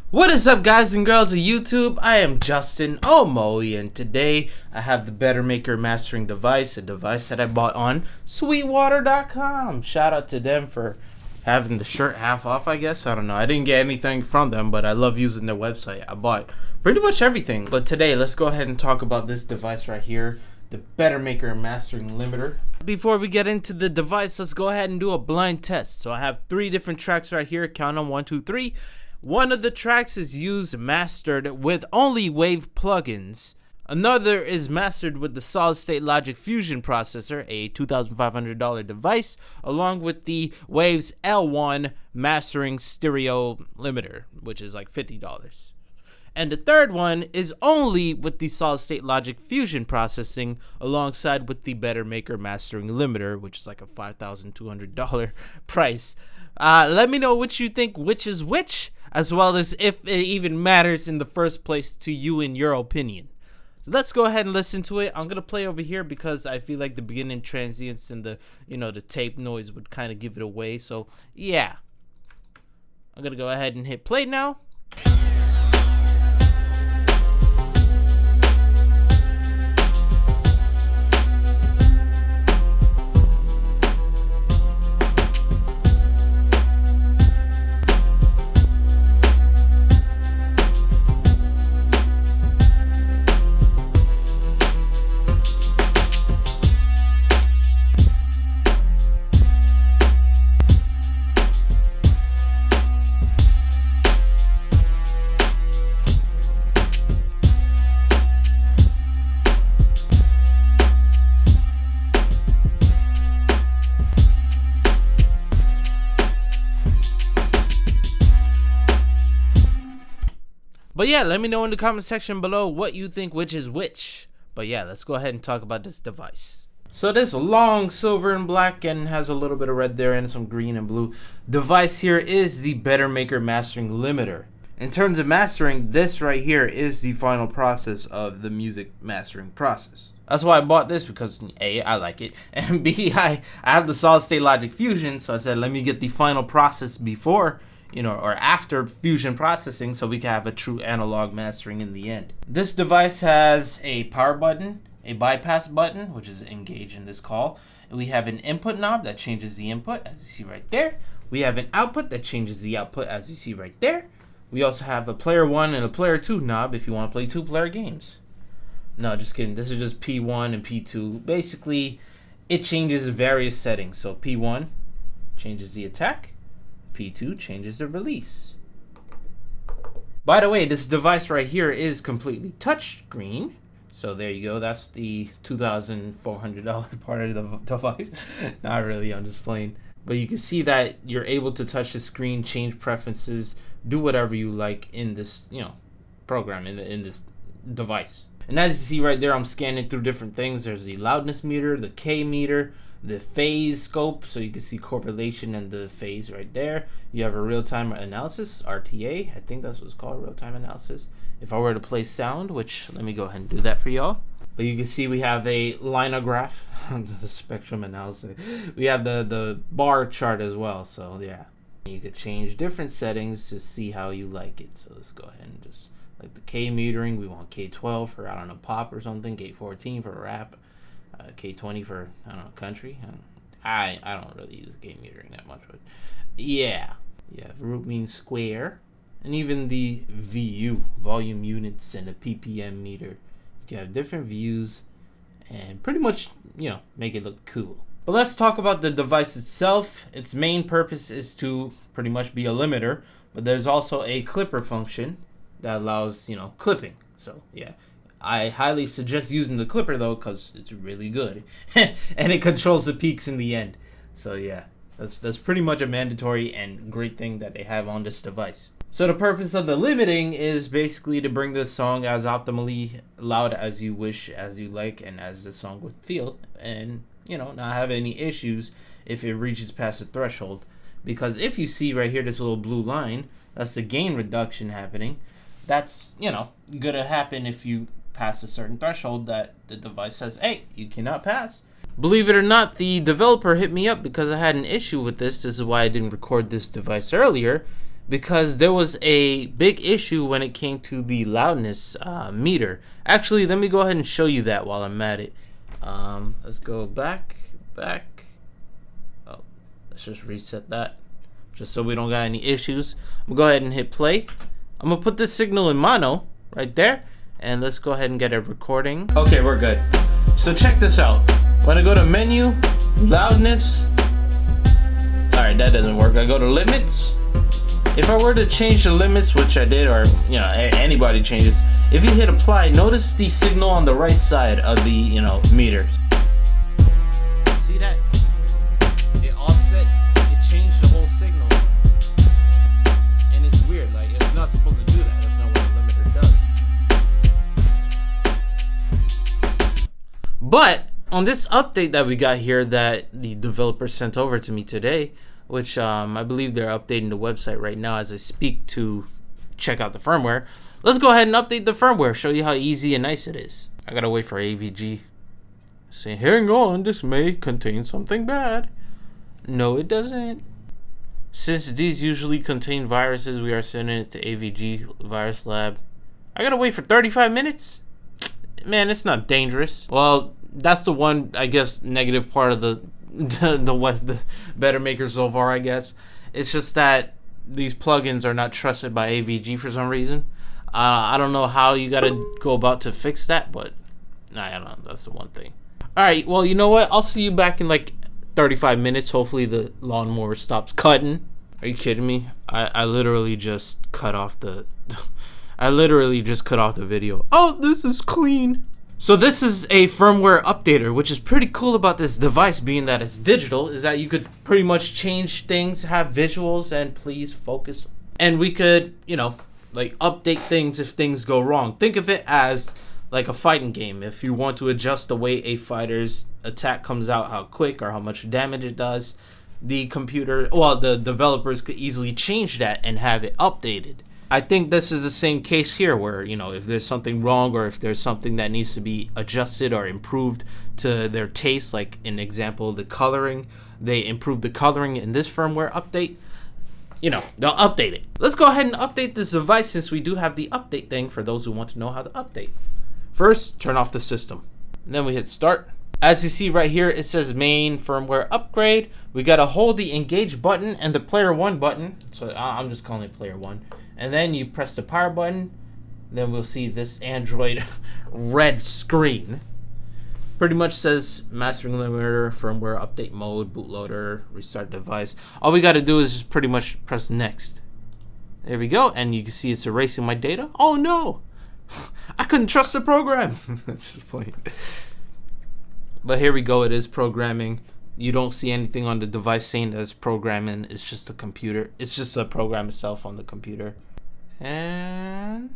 What is up, guys and girls of YouTube? I am Justin Omoe, and today I have the Better Maker mastering device, a device that I bought on Sweetwater.com. Shout out to them for having the shirt half off, I guess. I don't know. I didn't get anything from them, but I love using their website. I bought pretty much everything. But today, let's go ahead and talk about this device right here, the Better Maker mastering limiter. Before we get into the device, let's go ahead and do a blind test. So I have 3 different tracks right here. Count them, 1, 2, 3. One of the tracks is used mastered with only Wave plugins. Another is mastered with the Solid State Logic Fusion processor, a $2,500 device, along with the Waves L1 mastering stereo limiter, which is like $50. And the third one is only with the Solid State Logic Fusion processing, alongside with the Better Maker mastering limiter, which is like a $5,200 price. Let me know what you think, which is which, as well as if it even matters in the first place to you in your opinion. So let's go ahead and listen to it. I'm gonna play over here because I feel like the beginning transients and the the tape noise would kind of give it away. So yeah, I'm gonna go ahead and hit play now. But yeah, let me know in the comment section below what you think which is which. But yeah, let's go ahead and talk about this device. So this long silver and black and has a little bit of red there and some green and blue device here is the Better Maker mastering limiter. In terms of mastering, this right here is the final process of the music mastering process. That's why I bought this, because A, I like it, and B, I have the Solid State Logic Fusion, so I said let me get the final process before or after fusion processing, so we can have a true analog mastering in the end. This device has a power button, a bypass button, which is engage in this call. And we have an input knob that changes the input, as you see right there. We have an output that changes the output, as you see right there. We also have a player 1 and a player 2 knob if you want to play 2-player games. No, just kidding. This is just P1 and P2. Basically, it changes various settings. So P1 changes the attack. P2 changes the release. By the way, this device right here is completely touchscreen. So there you go. That's the $2,400 part of the device. Not really, I'm just playing. But you can see that you're able to touch the screen, change preferences, do whatever you like in this, program, in this device. And as you see right there, I'm scanning through different things. There's the loudness meter, the K meter, the phase scope, so you can see correlation and the phase right there. You have a real-time analysis, RTA. I think that's what it's called, real-time analysis. If I were to play sound, which let me go ahead and do that for y'all. But you can see we have a linograph, the spectrum analysis. We have the bar chart as well, so yeah. You could change different settings to see how you like it. So let's go ahead and just, like the K metering, we want K12 for, I don't know, pop or something, K14 for rap. K20 for, I don't know, country. I don't really use K metering that much, but yeah. You have root mean square, and even the VU, volume units, and a PPM meter. You can have different views and pretty much, make it look cool. But let's talk about the device itself. Its main purpose is to pretty much be a limiter, but there's also a clipper function that allows, clipping. So yeah. I highly suggest using the clipper though, because it's really good and it controls the peaks in the end. So yeah, that's pretty much a mandatory and great thing that they have on this device. So the purpose of the limiting is basically to bring the song as optimally loud as you wish, as you like, and as the song would feel, and not have any issues if it reaches past the threshold. Because if you see right here this little blue line, that's the gain reduction happening. That's gonna happen if you pass a certain threshold that the device says, hey, you cannot pass. Believe it or not, the developer hit me up because I had an issue with this. This is why I didn't record this device earlier, because there was a big issue when it came to the loudness meter. Actually, let me go ahead and show you that while I'm at it. Let's go back. Oh, let's just reset that, just so we don't got any issues. I'm gonna go ahead and hit play. I'm gonna put this signal in mono right there, and let's go ahead and get a recording. Okay, we're good. So check this out. When I go to menu, loudness. Alright, that doesn't work. I go to limits. If I were to change the limits, which I did, or anybody changes, if you hit apply, notice the signal on the right side of the meter. See that? It offset, it changed the whole signal. And it's weird, like it's not supposed to do that. That's not what a limiter does. But on this update that we got here that the developer sent over to me today, which I believe they're updating the website right now as I speak to check out the firmware. Let's go ahead and update the firmware, show you how easy and nice it is. I gotta wait for AVG saying, hang on, this may contain something bad. No, it doesn't. Since these usually contain viruses, we are sending it to AVG Virus Lab. I gotta wait for 35 minutes? Man, it's not dangerous. Well, that's the one, I guess, negative part of the better maker so far, I guess. It's just that these plugins are not trusted by AVG for some reason. I don't know how you gotta go about to fix that, but I don't know, that's the one thing. Alright, well, you know what? I'll see you back in like 35 minutes. Hopefully the lawnmower stops cutting. Are you kidding me? I literally just cut off the video. Oh, this is clean. So this is a firmware updater, which is pretty cool about this device, being that it's digital, is that you could pretty much change things, have visuals, and please focus. And we could, like update things if things go wrong. Think of it as like a fighting game. If you want to adjust the way a fighter's attack comes out, how quick or how much damage it does, the developers could easily change that and have it updated. I think this is the same case here where, if there's something wrong or if there's something that needs to be adjusted or improved to their taste, like in example, the coloring, they improved the coloring in this firmware update, they'll update it. Let's go ahead and update this device since we do have the update thing for those who want to know how to update. First, turn off the system. And then we hit start. As you see right here, it says main firmware upgrade. We got to hold the engage button and the player 1 button. So I'm just calling it player 1. And then you press the power button. Then we'll see this Android red screen. Pretty much says mastering limiter, firmware update mode, bootloader, restart device. All we got to do is just pretty much press next. There we go. And you can see it's erasing my data. Oh no! I couldn't trust the program. That's the point. But here we go. It is programming. You don't see anything on the device saying that it's programming. It's just a computer. It's just a program itself on the computer. And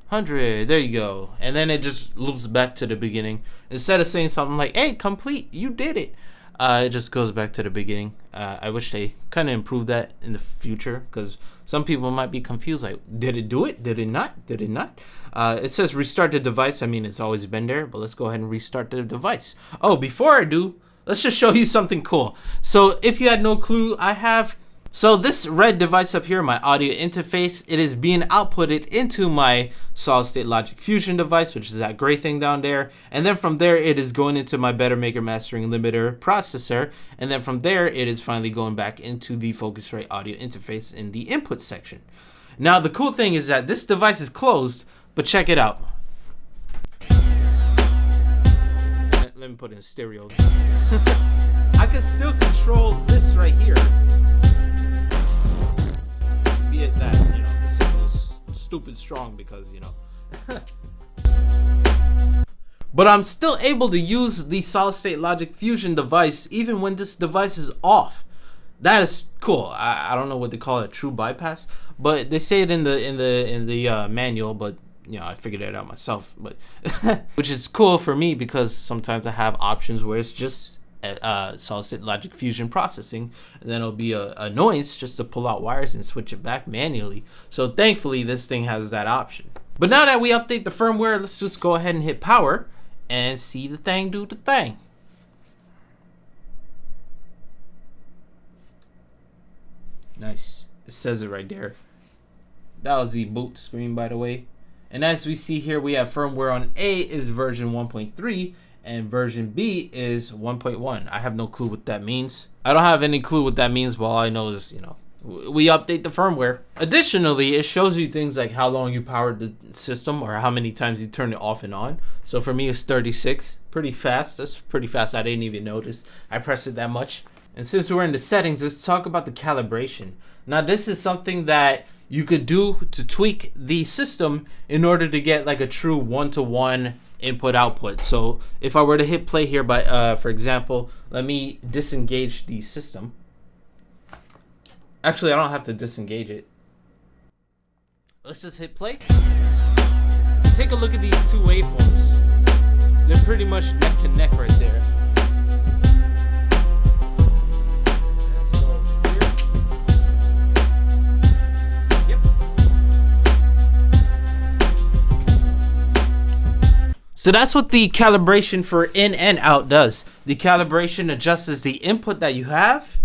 100. There you go. And then it just loops back to the beginning. Instead of saying something like, hey, complete, you did it. It just goes back to the beginning. I wish they kind of improved that in the future, because some people might be confused, like, did it do it? Did it not? Did it not? It says restart the device. I mean, it's always been there, but let's go ahead and restart the device. Oh, before I do, let's just show you something cool. So if you had no clue, so this red device up here, my audio interface, it is being outputted into my solid state logic fusion device, which is that gray thing down there. And then from there, it is going into my Better Maker mastering limiter processor. And then from there, it is finally going back into the Focusrite audio interface in the input section. Now, the cool thing is that this device is closed, but check it out. Let me put it in stereo. I can still control this right here. Be it that, the signal's stupid strong because, But I'm still able to use the solid state logic fusion device even when this device is off. That is cool. I don't know what they call it, true bypass, but they say it in the manual, but I figured it out myself, but which is cool for me because sometimes I have options where it's just solid state logic fusion processing, and then it'll be a noise just to pull out wires and switch it back manually. So thankfully this thing has that option. But now that we update the firmware, let's just go ahead and hit power and see the thing do the thing. Nice. It says it right there. That was the boot screen, by the way. And as we see here, we have firmware on A is version 1.3 and version B is 1.1. I have no clue what that means. I don't have any clue what that means, but all I know is, you know, we update the firmware. Additionally, it shows you things like how long you powered the system or how many times you turn it off and on. So for me, it's 36. Pretty fast. That's pretty fast. I didn't even notice I pressed it that much. And since we're in the settings, let's talk about the calibration. Now, this is something that you could do to tweak the system in order to get like a true one-to-one input output. So if I were to hit play here, by for example, let me disengage the system. Actually, I don't have to disengage it. Let's just hit play. Take a look at these two waveforms. They're pretty much neck to neck right there. So that's what the calibration for in and out does. The calibration adjusts the input that you have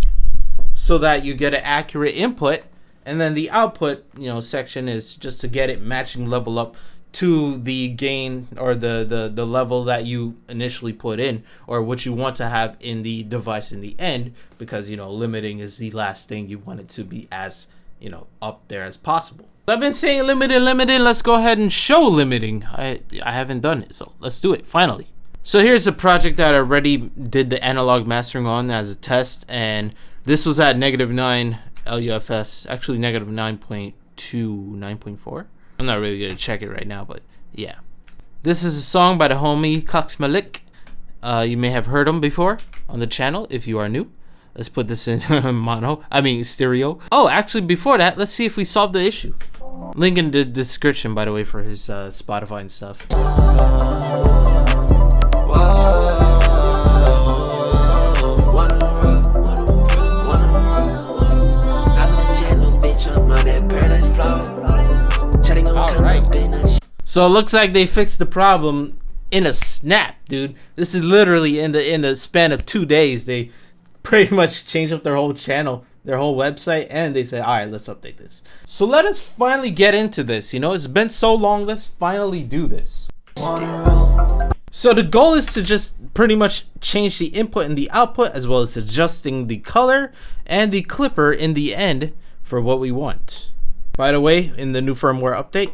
so that you get an accurate input, and then the output, you know, section is just to get it matching level up to the gain or the level that you initially put in or what you want to have in the device in the end, because, you know, limiting is the last thing you want it to be as, you know, up there as possible. I've been saying limited. Let's go ahead and show limiting. I haven't done it, so let's do it finally. So here's a project that I already did the analog mastering on as a test, and this was at -9 LUFS, actually -9.2, 9.4. I'm not really gonna check it right now, but yeah. This is a song by the homie Cox Malik. You may have heard him before on the channel if you are new. Let's put this in stereo. Oh, actually, before that, let's see if we solved the issue. Link in the description, by the way, for his Spotify and stuff. Alright. So it looks like they fixed the problem in a snap, dude. This is literally in the span of 2 days. They pretty much changed up their whole channel, their whole website, and they say, all right, let's update this. So let us finally get into this. You know, it's been so long, let's finally do this. So the goal is to just pretty much change the input and the output, as well as adjusting the color and the clipper in the end for what we want. By the way, in the new firmware update,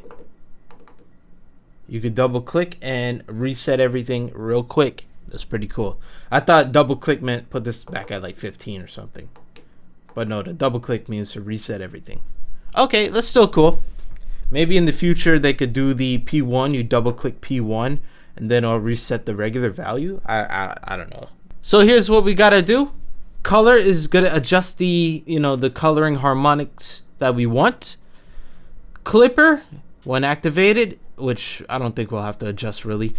you could double click and reset everything real quick. That's pretty cool. I thought double click meant put this back at like 15 or something, but no, the double click means to reset everything. Okay, that's still cool. Maybe in the future they could do the P1. You double click P1 and then I'll reset the regular value. I don't know. So here's what we gotta do. Color is gonna adjust the, you know, the coloring harmonics that we want. Clipper, when activated, which I don't think we'll have to adjust really,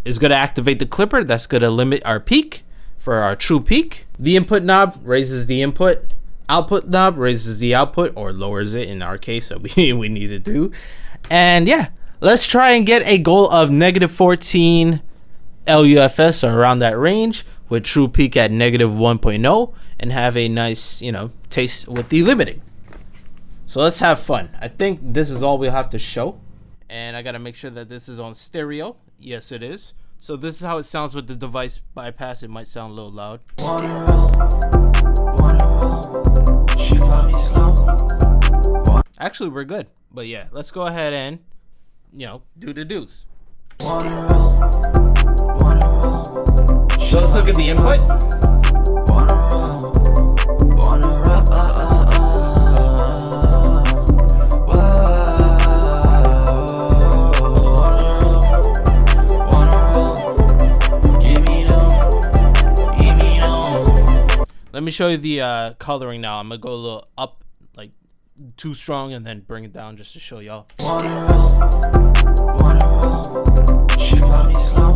is going to activate the clipper. That's going to limit our peak for our true peak. The input knob raises the input. Output knob raises the output or lowers it in our case, so we need to do. And yeah, let's try and get a goal of -14 LUFS or around that range with true peak at -1.0 and have a nice, you know, taste with the limiting. So let's have fun. I think this is all we'll have to show. And I got to make sure that this is on stereo. Yes, it is. So this is how it sounds with the device bypass. It might sound a little loud. Actually, we're good. But yeah, let's go ahead and, you know, do the do's. So let's look at the input. Let me show you the coloring now. I'm gonna go a little up, like too strong, and then bring it down just to show y'all. She found me slow.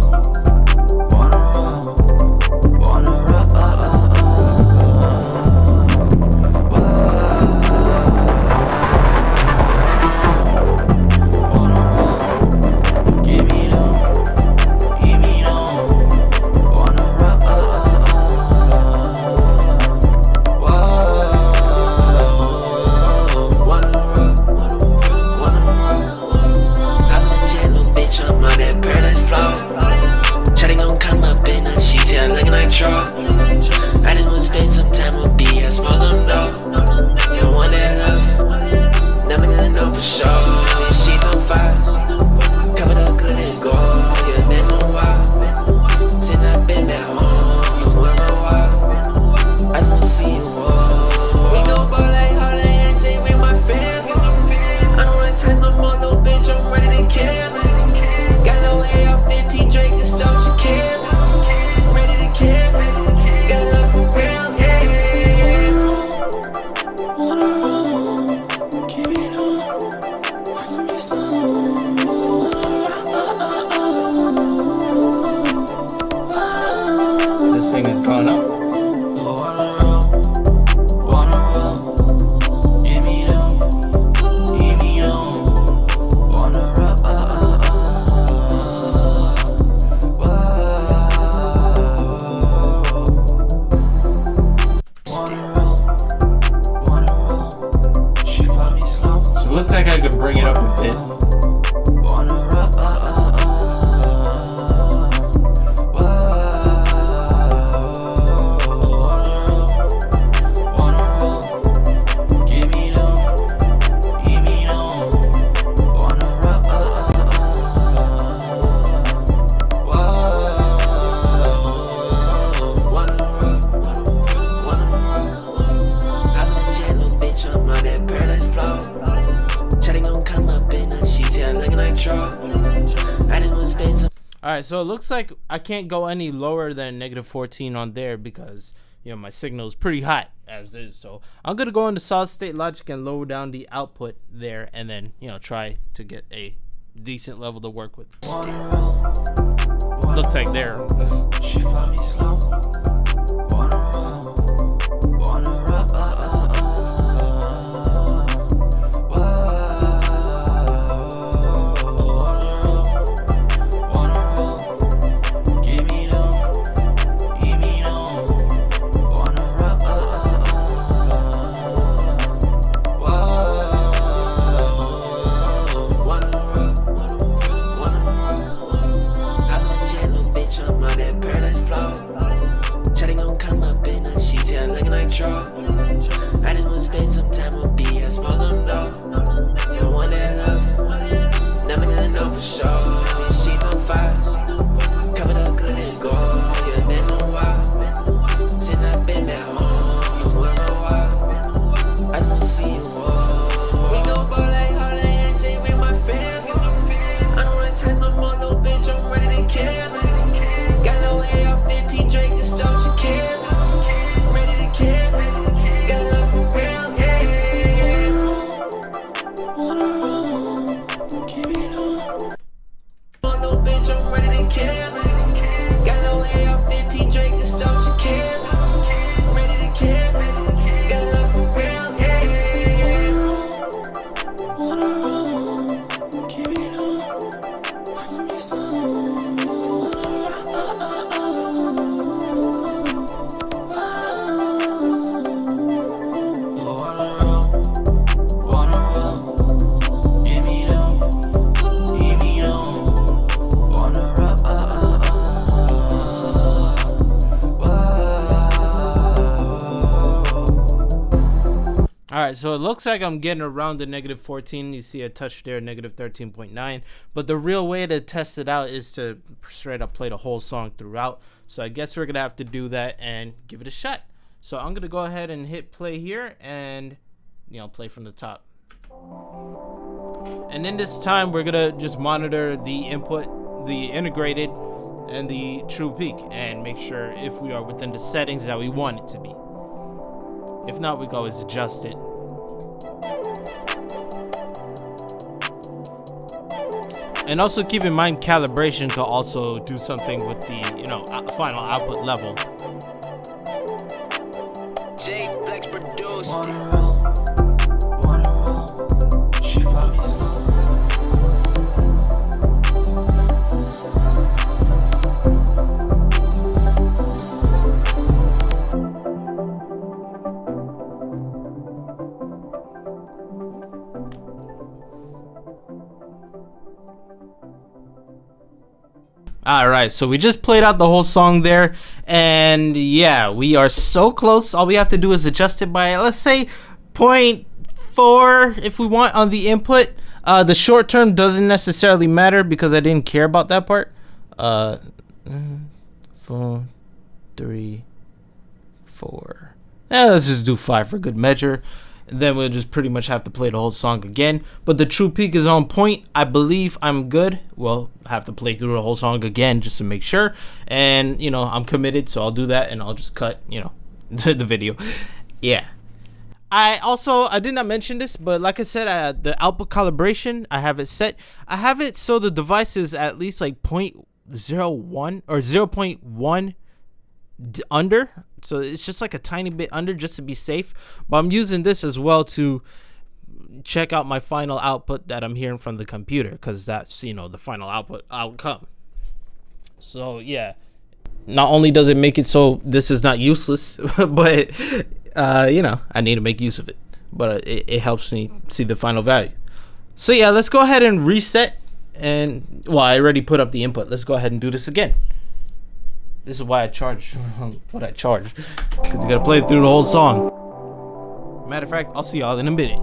looks like I could bring it up a bit. Alright, so it looks like I can't go any lower than -14 on there because, you know, my signal is pretty hot as is. So I'm going to go into solid state logic and lower down the output there and then, you know, try to get a decent level to work with. Looks like there. She found me slow. I didn't want to spend some time with B, I suppose I'm lost. You don't want that love, never gonna know for sure. If she's on fire, covered up good and gold. You ain't been no while, since I've been at home. You were a while, I just wanna see you all. We go ball like Harley and Jay with my family. I don't like time no more, little bitch, I'm ready to kill. Got no AR-15 Drake, and so she kill. Alright, so it looks like I'm getting around the -14. You see a touch there, -13.9. But the real way to test it out is to straight up play the whole song throughout. So I guess we're going to have to do that and give it a shot. So I'm going to go ahead and hit play here and, you know, play from the top. And in this time, we're going to just monitor the input, the integrated, and the true peak. And make sure if we are within the settings that we want it to be. If not, we can always adjust it. And also keep in mind calibration could also do something with the, you know, final output level. Jay Flex produced. She found me slow. Alright, so we just played out the whole song there, and yeah, we are so close. All we have to do is adjust it by, let's say, 0.4 if we want on the input. The short term doesn't necessarily matter because I didn't care about that part. 4, 3, 4. Let's just do 5 for good measure. And then we'll just pretty much have to play the whole song again. But the true peak is on point. I believe I'm good. Well, I have to play through the whole song again just to make sure. And, you know, I'm committed, so I'll do that. And I'll just cut, you know, the video. Yeah. I did not mention this, but like I said, the output calibration, I have it set. I have it so the device is at least like 0.01 or 0.1 under, so it's just like a tiny bit under just to be safe. But I'm using this as well to check out my final output that I'm hearing from the computer, because that's, you know, the final outcome. So yeah, not only does it make it so this is not useless, but you know, I need to make use of it, but it helps me see the final value. So yeah, let's go ahead and reset. And well, I already put up the input. Let's go ahead and do this again. This is why I charge what I charge, because you gotta play through the whole song. Matter of fact, I'll see y'all in a minute.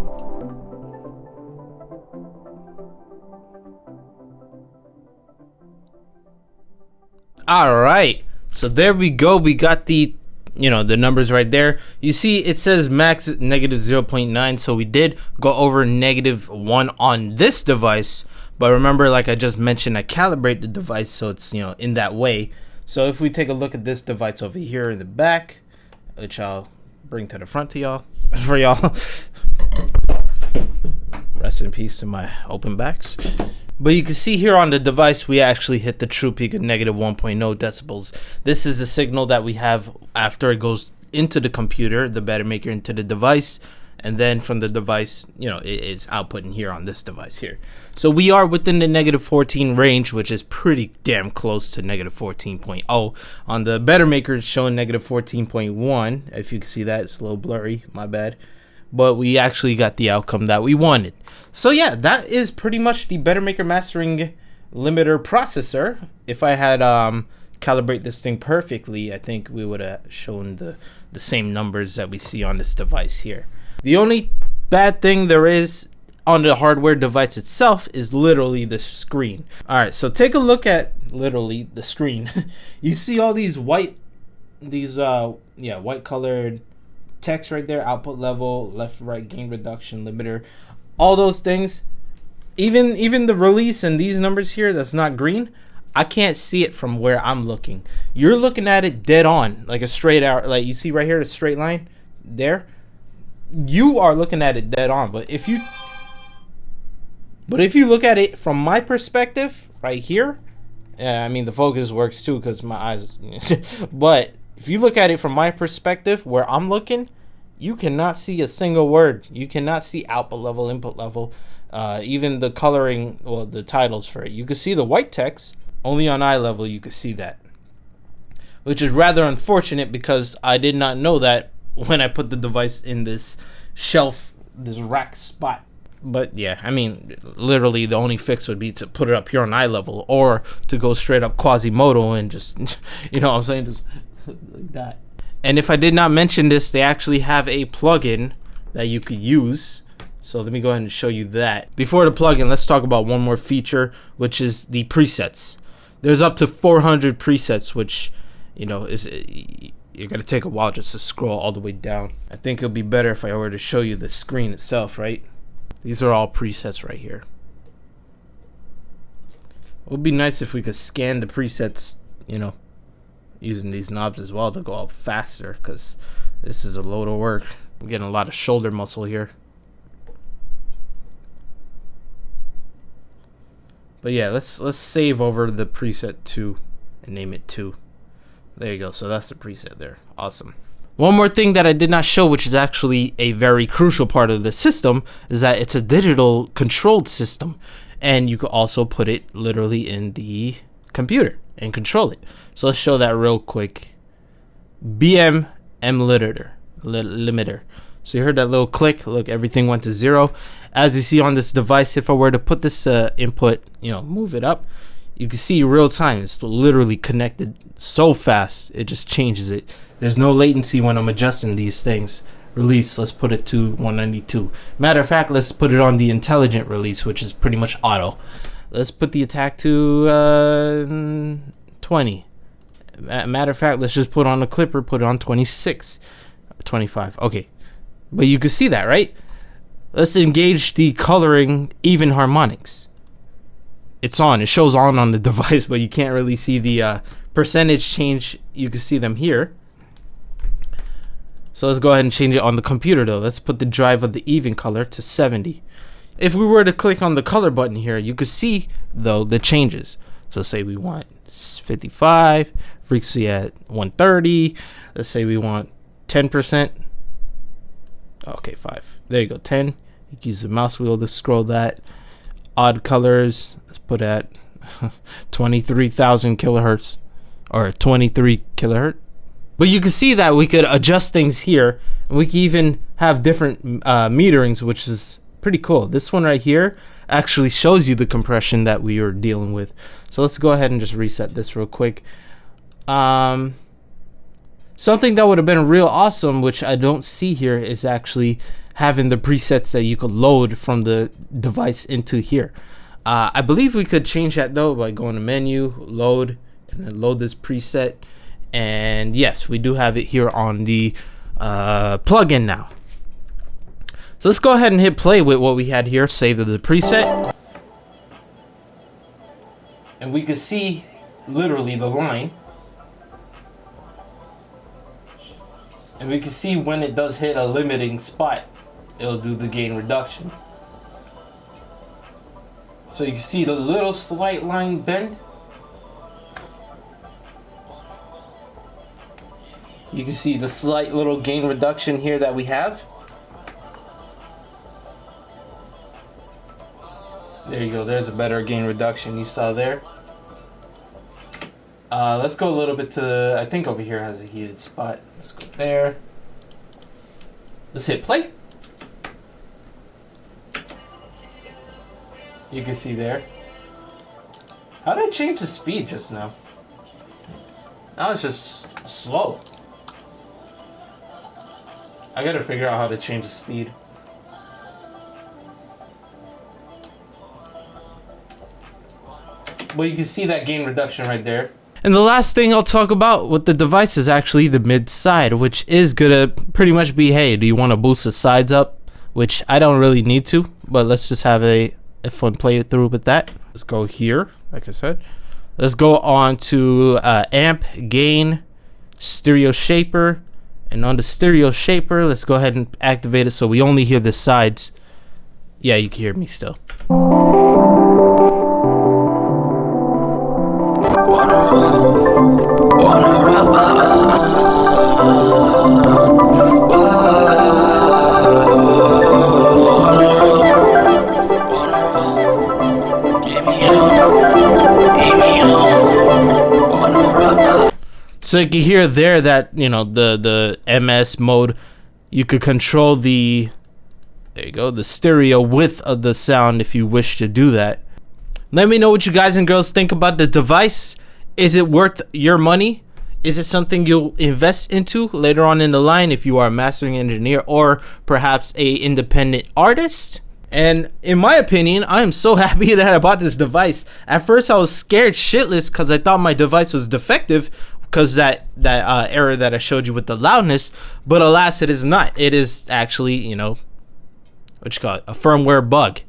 All right, so there we go. We got the the numbers right there. You see it says max negative 0.9, so we did go over -1 on this device. But remember, like I just mentioned, I calibrate the device so it's in that way. So if we take a look at this device over here in the back, which I'll bring to the front to y'all for y'all. Rest in peace to my open backs. But you can see here on the device, we actually hit the true peak of -1.0 decibels. This is the signal that we have after it goes into the computer, the BetterMaker into the device, and then from the device, it's outputting here on this device here. So we are within the -14 range, which is pretty damn close to -14.0. On the BetterMaker, it's showing -14.1. If you can see that, it's a little blurry, my bad. But we actually got the outcome that we wanted. So yeah, that is pretty much the BetterMaker mastering limiter processor. If I had calibrate this thing perfectly, I think we would have shown the same numbers that we see on this device here. The only bad thing there is on the hardware device itself is literally the screen. All right, so take a look at literally the screen. You see all these white colored text right there, output level, left right gain reduction limiter, all those things. Even the release and these numbers here that's not green, I can't see it from where I'm looking. You're looking at it dead on, like a straight out, like you see right here, the straight line there. You are looking at it dead on, but if you look at it from my perspective right here, I mean the focus works too because my eyes but if you look at it from my perspective where I'm looking, you cannot see a single word. You cannot see output level, input level, even the coloring, well, the titles for it. You can see the white text. Only on eye level you could see that, which is rather unfortunate because I did not know that when I put the device in this shelf, this rack spot. But yeah, I mean, literally the only fix would be to put it up here on eye level, or to go straight up Quasimodo and just, what I'm saying, just like that. And if I did not mention this, they actually have a plugin that you could use. So let me go ahead and show you that. Before the plugin, let's talk about one more feature, which is the presets. There's up to 400 presets, which, is you're gonna take a while just to scroll all the way down. I think it'll be better if I were to show you the screen itself, right? These are all presets right here. It would be nice if we could scan the presets, using these knobs as well to go out faster, because this is a load of work. I'm getting a lot of shoulder muscle here. But yeah, let's save over the preset 2 and name it 2. There you go. So that's the preset there. Awesome. One more thing that I did not show, which is actually a very crucial part of the system, is that it's a digital controlled system, and you could also put it literally in the computer and control it. So let's show that real quick. BM limiter. So you heard that little click. Look, everything went to 0. As you see on this device, if I were to put this input, move it up, you can see real time. It's literally connected so fast. It just changes it. There's no latency when I'm adjusting these things. Release, let's put it to 192. Matter of fact, let's put it on the intelligent release, which is pretty much auto. Let's put the attack to 20. Matter of fact, let's just put on the clipper, put it on 26, 25. Okay. But you can see that, right? Let's engage the coloring even harmonics. It's on. It shows on the device, but you can't really see the percentage change. You can see them here. So let's go ahead and change it on the computer though. Let's put the drive of the even color to 70. If we were to click on the color button here, you could see though the changes. So say we want 55, frequency at 130. Let's say we want 10%. Okay, 5. There you go, 10. You can use the mouse wheel to scroll that. Odd colors, let's put at 23,000 kilohertz or 23 kilohertz. But you can see that we could adjust things here, and we can even have different meterings, which is pretty cool. This one right here actually shows you the compression that we were dealing with. So let's go ahead and just reset this real quick. Something that would have been real awesome, which I don't see here, is actually having the presets that you could load from the device into here. I believe we could change that though by going to menu, load, and then load this preset. And yes, we do have it here on the plugin now. So let's go ahead and hit play with what we had here, save to the preset. And we can see literally the line. And we can see when it does hit a limiting spot, it'll do the gain reduction. So you can see the little slight line bend. You can see the slight little gain reduction here that we have. There you go, there's a better gain reduction you saw there. Let's go a little bit to, I think over here has a heated spot. Let's go there. Let's hit play. You can see there. How did I change the speed just now? Now it's just slow. I gotta figure out how to change the speed. Well, you can see that gain reduction right there. And the last thing I'll talk about with the device is actually the mid side, which is gonna pretty much be, hey, do you want to boost the sides up? Which I don't really need to, but let's just have a fun play through with that. Let's go here, like I said. Let's go on to amp, gain, stereo shaper, and on the stereo shaper, let's go ahead and activate it so we only hear the sides. Yeah, you can hear me still. So you can hear there that, you know, the MS mode, you could control the, there you go, the stereo width of the sound if you wish to do that. Let me know what you guys and girls think about the device. Is it worth your money? Is it something you'll invest into later on in the line if you are a mastering engineer or perhaps a independent artist? And in my opinion, I am so happy that I bought this device. At first I was scared shitless because I thought my device was defective because that error that I showed you with the loudness, but alas, it is not. It is actually, you know, what you call it, a firmware bug.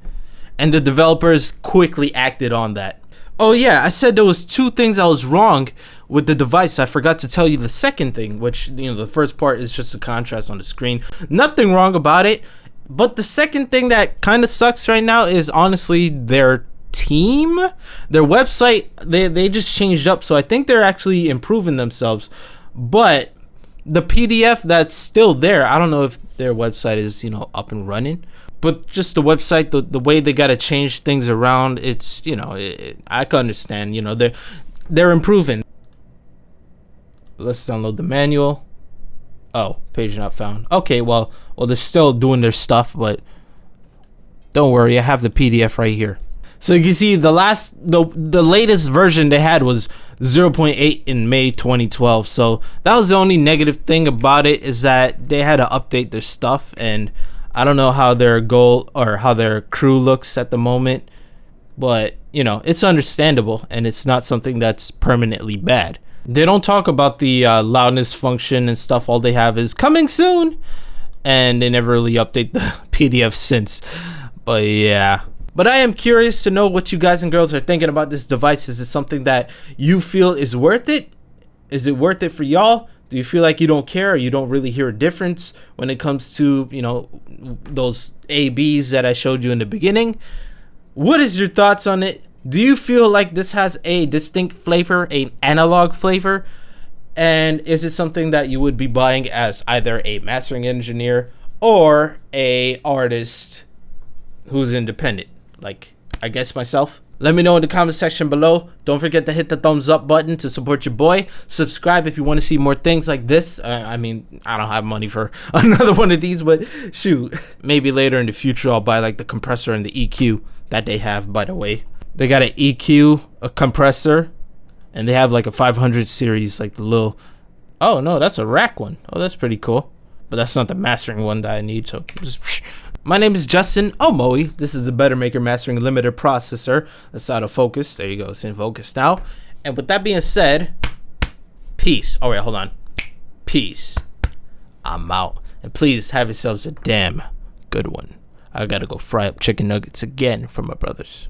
And the developers quickly acted on that. Oh yeah, I said there was two things I was wrong with the device. I forgot to tell you the second thing, which, you know, the first part is just the contrast on the screen. Nothing wrong about it. But the second thing that kind of sucks right now is honestly their team. Their website, they just changed up, so I think they're actually improving themselves. But the PDF that's still there, I don't know if their website is, you know, up and running. But just the website, the way they got to change things around, it's, you know, I can understand, you know, they're improving. Let's download the manual. Oh, page not found. Okay, well, they're still doing their stuff, but don't worry, I have the PDF right here. So you can see the latest version they had was 0.8 in May 2012. So that was the only negative thing about it, is that they had to update their stuff, and I don't know how their goal or how their crew looks at the moment, but you know, it's understandable and it's not something that's permanently bad. They don't talk about the loudness function and stuff. All they have is coming soon, and they never really update the PDF since. But yeah. But I am curious to know what you guys and girls are thinking about this device. Is it something that you feel is worth it? Is it worth it for y'all? Do you feel like you don't care, or you don't really hear a difference when it comes to, you know, those ABs that I showed you in the beginning? What is your thoughts on it? Do you feel like this has a distinct flavor, an analog flavor? And is it something that you would be buying as either a mastering engineer or a artist who's independent, like I guess myself? Let me know in the comment section below. Don't forget to hit the thumbs up button to support your boy. Subscribe if you want to see more things like this. I mean, I don't have money for another one of these, but shoot. Maybe later in the future I'll buy like the compressor and the EQ that they have, by the way. They got an EQ, a compressor, and they have like a 500 series, like the little... Oh, no, that's a rack one. Oh, that's pretty cool. But that's not the mastering one that I need, so just... My name is Justin Omoe. This is the Better Maker Mastering Limiter Processor. That's out of focus. There you go. It's in focus now. And with that being said, peace. Oh, wait, hold on. Peace. I'm out. And please have yourselves a damn good one. I gotta go fry up chicken nuggets again for my brothers.